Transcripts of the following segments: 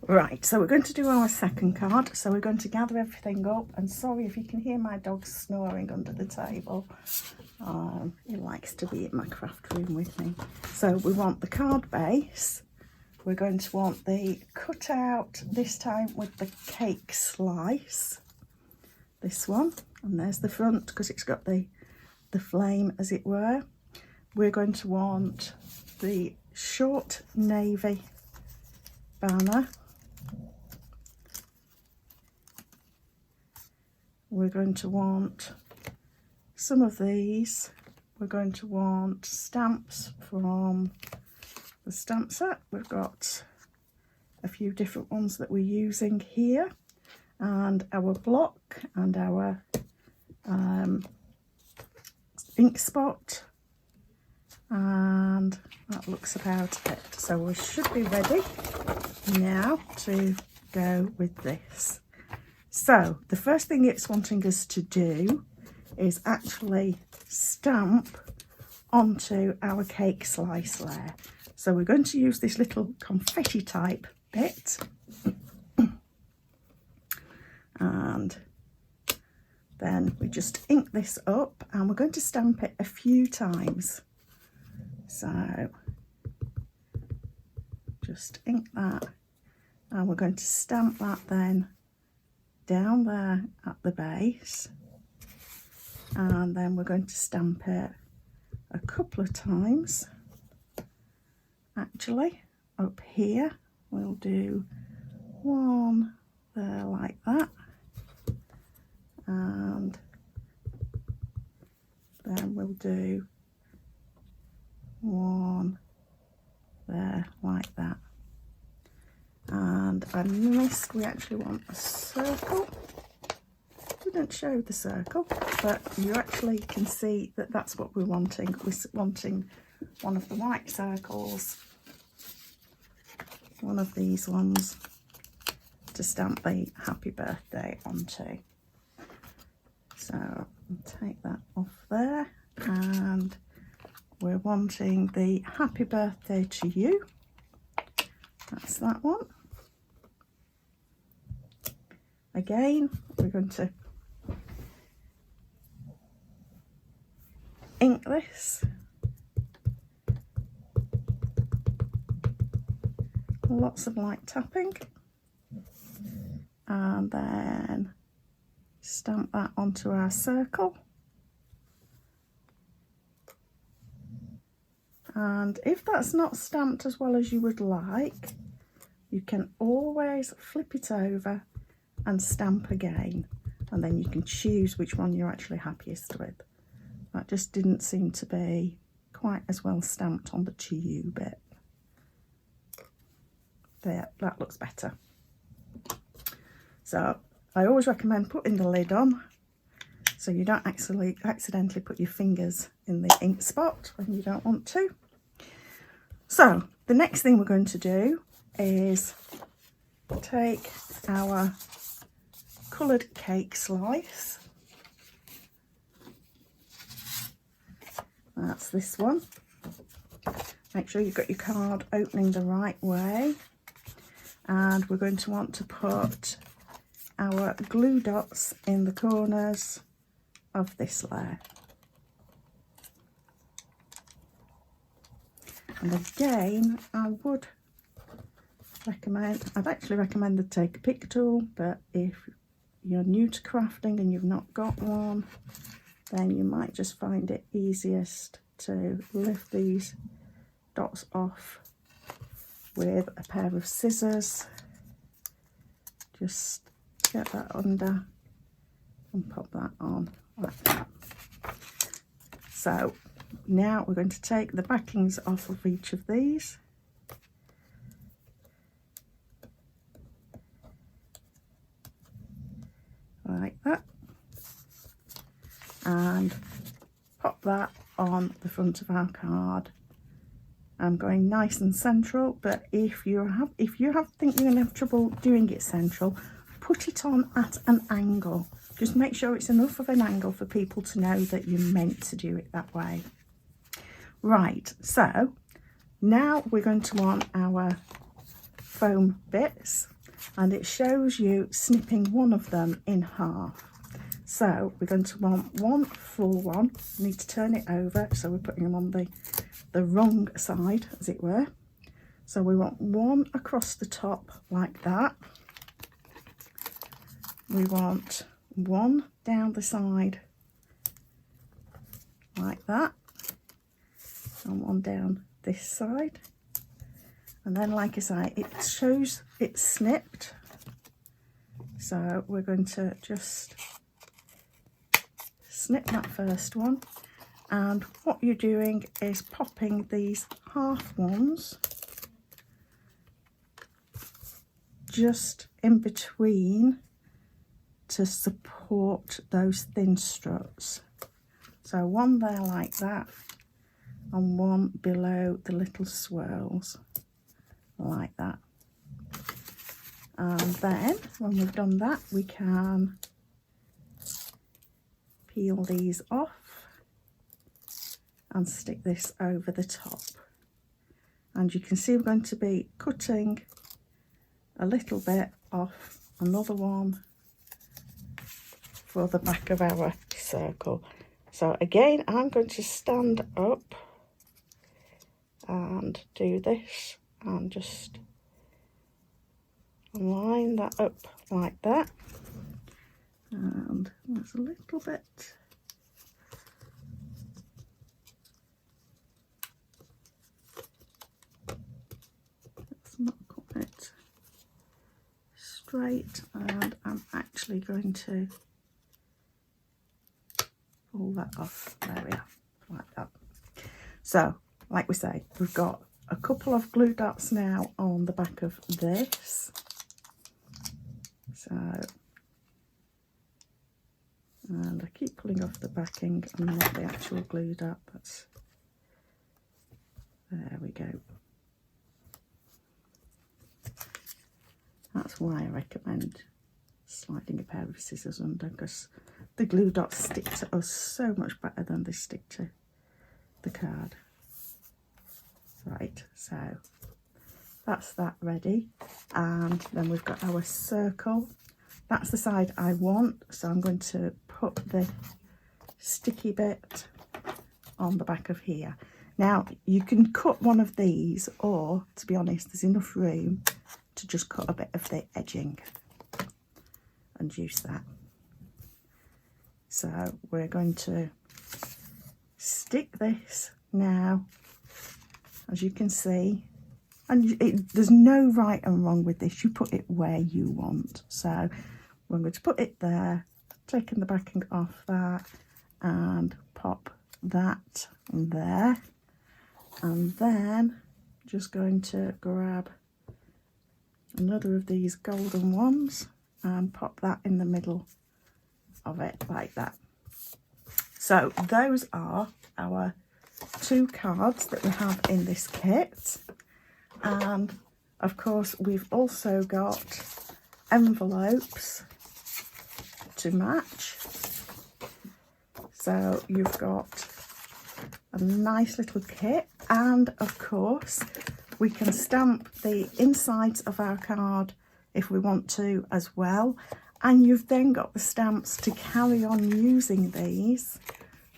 Right, so we're going to do our second card. So we're going to gather everything up, and sorry if you can hear my dog snoring under the table. He likes to be in my craft room with me. So we want the card base. We're going to want the cutout, this time with the cake slice. This one, and there's the front because it's got the flame, as it were. We're going to want the short navy banner. We're going to want some of these. We're going to want stamps from the stamp set. We've got a few different ones that we're using here, and our block and our ink spot, and that looks about it. So we should be ready now to go with this. So the first thing it's wanting us to do is actually stamp onto our cake slice layer. So we're going to use this little confetti type bit, and then we just ink this up, and we're going to stamp it a few times. So just ink that, and we're going to stamp that then down there at the base, and then we're going to stamp it a couple of times. Actually, up here we'll do one there like that, and then we'll do one there like that. And I missed, we actually want a circle. Didn't show the circle, but you actually can see that that's what we're wanting. We're wanting one of the white circles, one of these ones, to stamp the happy birthday onto. So I'll take that off there, and we're wanting the happy birthday to you. That's that one. Again, we're going to ink this. Lots of light tapping, and then stamp that onto our circle. And if that's not stamped as well as you would like, you can always flip it over and stamp again, and then you can choose which one you're actually happiest with. That just didn't seem to be quite as well stamped on the to you bit. There, that looks better. So I always recommend putting the lid on so you don't accidentally put your fingers in the ink spot when you don't want to. So the next thing we're going to do is take our coloured cake slice. That's this one. Make sure you've got your card opening the right way, and we're going to want to put our glue dots in the corners of this layer. And again, I'd actually recommend to take a pick tool, but if you're new to crafting and you've not got one, then you might just find it easiest to lift these dots off with a pair of scissors. Just get that under and pop that on like that. So now we're going to take the backings off of each of these. Like that. And pop that on the front of our card. I'm going nice and central, but if you think you're going to have trouble doing it central, put it on at an angle. Just make sure it's enough of an angle for people to know that you're meant to do it that way. Right, so now we're going to want our foam bits, and it shows you snipping one of them in half. So we're going to want one full one. We need to turn it over, so we're putting them on the wrong side, as it were. So we want one across the top like that. We want one down the side like that, and one down this side. And then, like I say, it shows it's snipped, so we're going to just snip that first one. And what you're doing is popping these half ones just in between to support those thin struts. So one there like that, and one below the little swirls like that. And then when we've done that, we can peel these off and stick this over the top. And you can see we're going to be cutting a little bit off another one for the back of our circle. So again, I'm going to stand up and do this and just line that up like that. And there's a little bit it's not quite straight, and I'm actually going to pull that off. There we are, like that. So like we say, we've got a couple of glue dots now on the back of this. So, and I keep pulling off the backing and not the actual glue dot. There we go. That's why I recommend sliding a pair of scissors under, because the glue dots stick to us so much better than they stick to the card. Right, so that's that ready, and then we've got our circle. That's the side I want, so I'm going to put the sticky bit on the back of here. Now you can cut one of these, or to be honest, there's enough room to just cut a bit of the edging and use that. So we're going to stick this now, as you can see, and there's no right and wrong with this. You put it where you want. So we're going to put it there, taking the backing off that, and pop that there, and then just going to grab another of these golden ones and pop that in the middle of it like that. So those are our 2 cards that we have in this kit, and of course we've also got envelopes to match. So you've got a nice little kit, and of course we can stamp the insides of our card if we want to as well, and you've then got the stamps to carry on using these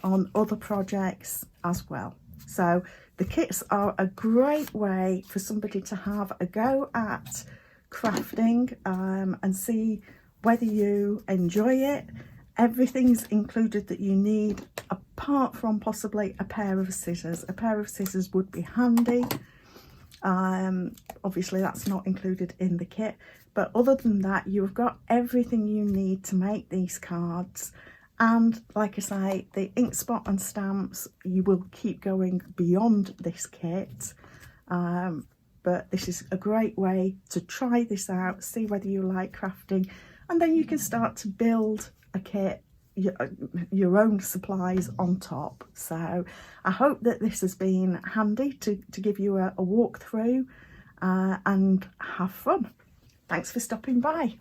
on other projects as well. So the kits are a great way for somebody to have a go at crafting and see whether you enjoy it. Everything's included that you need, apart from possibly a pair of scissors. A pair of scissors would be handy. Obviously that's not included in the kit, but other than that, you've got everything you need to make these cards. And like I say, the ink spot and stamps, you will keep going beyond this kit. But this is a great way to try this out, see whether you like crafting, and then you can start to build a kit, your own supplies on top. So I hope that this has been handy to give you a walkthrough and have fun. Thanks for stopping by.